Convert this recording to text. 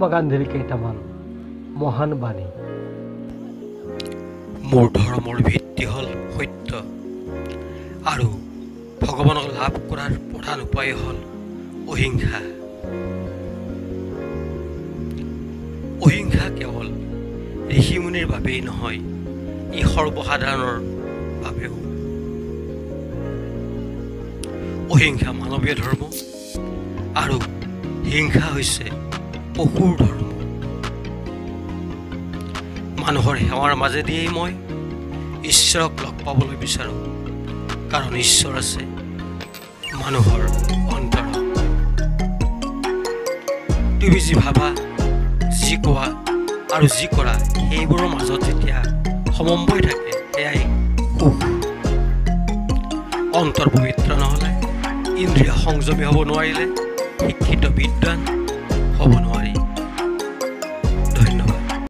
মহাত্মা গান্ধীৰ কেইটামান মহান বাণী। মোৰ ধৰ্মৰ ভিত্তি হ'ল সত্য আৰু ভগৱানক লাভ কৰাৰ প্ৰধান উপায় হ'ল অহিংসা। অহিংসা কেৱল ঋষিমুনিৰ বাবেই নহয়, ই সৰ্বসাধাৰণৰ বাবেও। অহিংসা মানৱীয় ধৰ্ম আৰু হিংসা হৈছে পশুৰ ধৰ্ম। মানুহৰ সেৱাৰ মাজেদিয়েই মই ঈশ্বৰক লগ পাবলৈ বিচাৰোঁ, কাৰণ ঈশ্বৰ আছে মানুহৰ অন্তৰত। তুমি যি ভাবা, যি কোৱা আৰু যি কৰা, সেইবোৰৰ মাজত যেতিয়া সমন্বয় থাকে, সেয়াই সুখ। অন্তৰ পবিত্ৰ নহ'লে, ইন্দ্ৰিয় সংযমী হ'ব নোৱাৰিলে, শিক্ষিত বিদ্বান